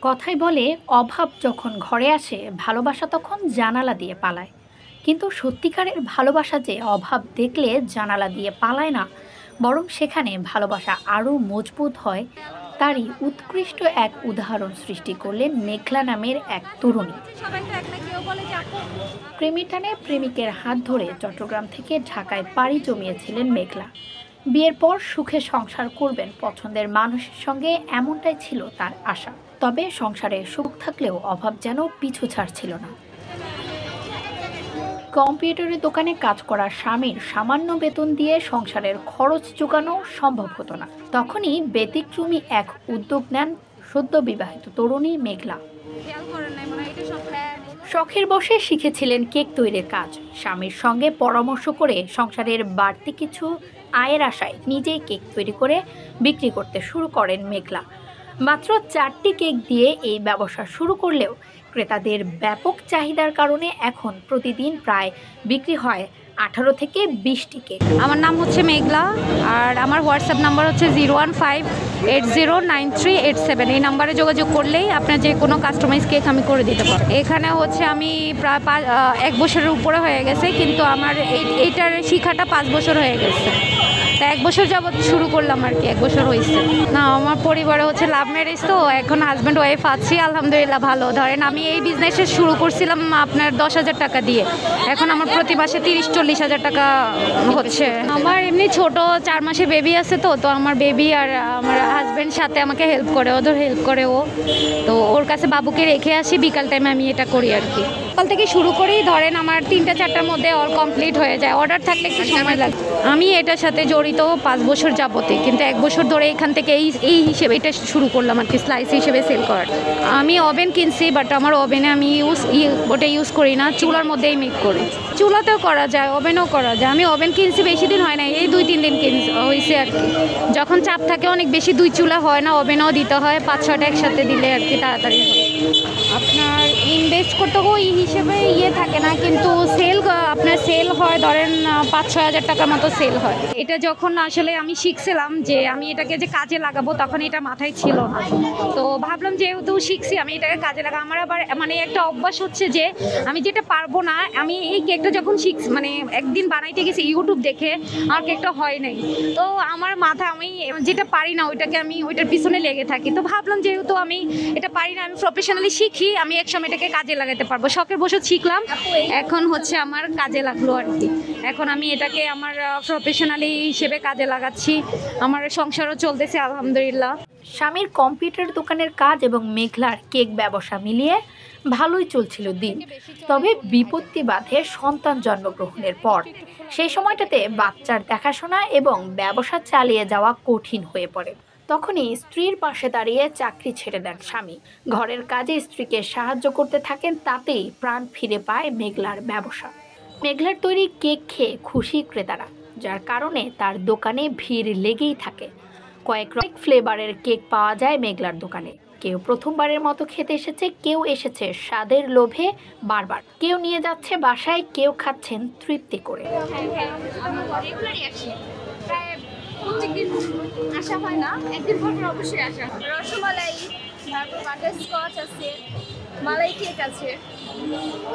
কথাই বলে অভাব যখন ঘরে আসে ভালোবাসা তখন জানালা দিয়ে পালায়। কিন্তু সত্যিকারের ভালোবাসা যে অভাব দেখলে জানালা দিয়ে পালায় না, বরং সেখানে ভালোবাসা আরও মজবুত হয়, তারই উৎকৃষ্ট এক উদাহরণ সৃষ্টি করলেন মেঘলা নামের এক তরুণী। প্রেমের টানে প্রেমিকের হাত ধরে চট্টগ্রাম থেকে ঢাকায় পাড়ি জমিয়েছিলেন মেঘলা। বিয়ের পর সুখে সংসার করবেন পছন্দের মানুষের সঙ্গে, এমনটাই ছিল তার আশা। তবে সংসারে সুখ থাকলেও অভাব যেন পিছু ছাড়ছিল না। কম্পিউটারের দোকানে কাজ করা স্বামীর সামান্য বেতন দিয়ে সংসারের খরচ জোগানো সম্ভব হতো না। তখনই ব্যতিক্রমী এক উদ্যোগ নেন সদ্য বিবাহিত তরুণী মেঘলা। শখের বশে শিখেছিলেন কেক তৈরির কাজ। স্বামীর সঙ্গে পরামর্শ করে সংসারের বাড়তি কিছু আয়ের আশায় নিজেই কেক তৈরি করে বিক্রি করতে শুরু করেন মেঘলা। মাত্র 4টি কেক দিয়ে এই ব্যবসা শুরু করলেও ক্রেতাদের ব্যাপক চাহিদার কারণে এখন প্রতিদিন প্রায় বিক্রি হয় 18 থেকে 20টি কেক। আমার নাম হচ্ছে মেঘলা, আর আমার হোয়াটসঅ্যাপ নাম্বার হচ্ছে 015809387। এই নাম্বারে যোগাযোগ করলেই আপনার যে কোনো কাস্টমাইজ কেক আমি করে দিতে পারবো। এখানে হচ্ছে আমি প্রায় 1 বছরের উপরে হয়ে গেছে, কিন্তু আমার এইটার শিখাটা 5 বছর হয়ে গেছে। তা 1 বছর যাবৎ শুরু করলাম আর কি, 1 বছর হয়েছে। না, আমার পরিবারে হচ্ছে লাভ ম্যারেজ, তো এখন হাজব্যান্ড ওয়াইফ আছি, আলহামদুলিল্লাহ ভালো। ধরেন আমি এই বিজনেসে শুরু করছিলাম আপনার 10,000 টাকা দিয়ে, এখন আমার প্রতি মাসে 30-40 হাজার টাকা হচ্ছে। আমার এমনি ছোট 4 মাসের বেবি আছে, তো আমার বেবি আর আমার হাজব্যান্ড সাথে আমাকে হেল্প করে, ওদের হেল্প করে ও। তো ওর কাছে বাবুকে রেখে আসি, বিকাল টাইমে আমি এটা করি আর কি। সকাল থেকে শুরু করেই ধরেন আমার 3টা-4টার মধ্যে অল কমপ্লিট হয়ে যায়। অর্ডার থাকলে একটু সময় লাগে। আমি এটার সাথে জড়িত 5 বছর যাবতে, কিন্তু 1 বছর ধরে এখান থেকে এই হিসেবে এটা শুরু করলাম আর কি, স্লাইস হিসেবে সেল করার। আমি ওভেন কিনছি, বাট আমার ওভেনে আমি ওটা ইউজ করি না, চুলার মধ্যেই মেক করি। চুলাতেও করা যায়, ওভেনও করা যায়। আমি ওভেন কিনছি বেশি দিন হয় না, এই 2-3 দিন হয়েছে আর কি। যখন চাপ থাকে অনেক বেশি, 2 চুলা হয় না, ওভেনও দিতে হয়, 5-6টা একসাথে দিলে আর কি তাড়াতাড়ি হয়। আপনার ইনভেস্ট করতে ওই হিসেবে থাকে না, কিন্তু আপনার সেল হয় ধরেন 5-6 হাজার টাকার মতো সেল হয়। এটা যখন আসলে আমি শিখছিলাম যে আমি এটাকে যে কাজে লাগাবো, তখন এটা মাথায় ছিল না। তো ভাবলাম যেহেতু শিখছি আমি এটাকে কাজে লাগাবো। আমার আবার মানে একটা অভ্যাস হচ্ছে যে আমি যেটা পারবো না, আমি এই কেকটা যখন শিখছি মানে একদিন বানাইতে গেছি ইউটিউব দেখে, আমার কেকটা হয় নাই। তো আমার আমি যেটা পারি না ওইটার পিছনে লেগে থাকি। তো ভাবলাম যেহেতু আমি এটা পারি না, আমি প্রফেশনালি শিখি, আমি একসময় এটাকে কাজে লাগাতে পারবো। শখের বসে শিখলাম, এখন হচ্ছে আমার কাজে লাগলো আর কি। এখন আমি এটাকে আমার প্রফেশনালি হিসেবে কাজে লাগাচ্ছি, আমার সংসারও চলতেছে আলহামদুলিল্লাহ। স্বামীর কম্পিউটার দোকানের কাজ এবং মেঘলার কেক ব্যবসা মিলিয়ে ভালোই চলছিল দিন। তবে বিপত্তি বাধে সন্তান জন্মগ্রহণের পর। সেই সময়টাতে বাচ্চার দেখাশোনা এবং ব্যবসা চালিয়ে যাওয়া কঠিন হয়ে পড়ে। তখনই স্ত্রীর পাশে দাঁড়িয়ে চাকরি ছেড়ে দেন স্বামী। ঘরের কাজে স্ত্রীকে সাহায্য করতে থাকেন, তাতেই প্রাণ ফিরে পায় মেঘলার ব্যবসা। মেঘলার তৈরি কেক খেয়ে খুশি ক্রেতারা, যার কারণে তার দোকানে ভিড় লেগেই থাকে। কয়েক ফ্লেভারের কেক পাওয়া যায় মেঘলার দোকানে। কেউ প্রথমবারের মতো খেতে এসেছে, কেউ এসেছে স্বাদের লোভে বারবার, কেউ নিয়ে যাচ্ছে বাসায়, কেউ খাচ্ছেন তৃপ্তি করে। প্রত্যেকদিন আসা হয় না, একদিন পর অবশ্যই আসা। রসমালাই, তারপর বাটারস্কচ আছে, মালাই কেক আছে,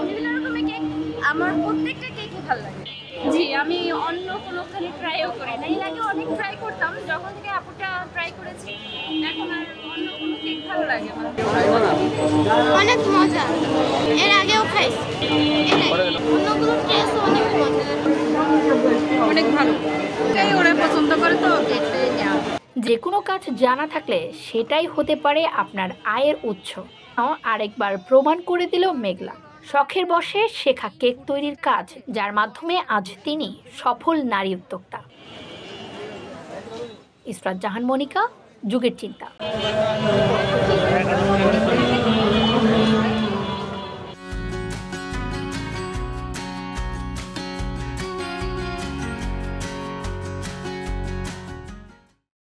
বিভিন্ন রকমের কেক। আমার প্রত্যেকটা কেকই ভালো লাগে। জি, আমি অন্য কোনোখানে ট্রাইও করি না। এর আগে অনেক ট্রাই করতাম, যখন থেকে আপুটা ট্রাই করেছি এখন আর অন্য কোনো কেক ভালো লাগে না। অনেক মজা, এর আগেও খাইছি, অন্যগুলো টেস্ট অনেক মজা, অনেক ভালো। ওরা পছন্দ করে তো যে কোনো কাজ জানা থাকলে সেটাই হতে পারে আপনার আয়ের উৎস। আরেকবার প্রমাণ করে দিল মেঘলা। শখের বশে শেখা কেক তৈরির কাজ, যার মাধ্যমে আজ তিনি সফল নারী উদ্যোক্তা। ইসরাত জাহান মনিকা, যুগের চিন্তা।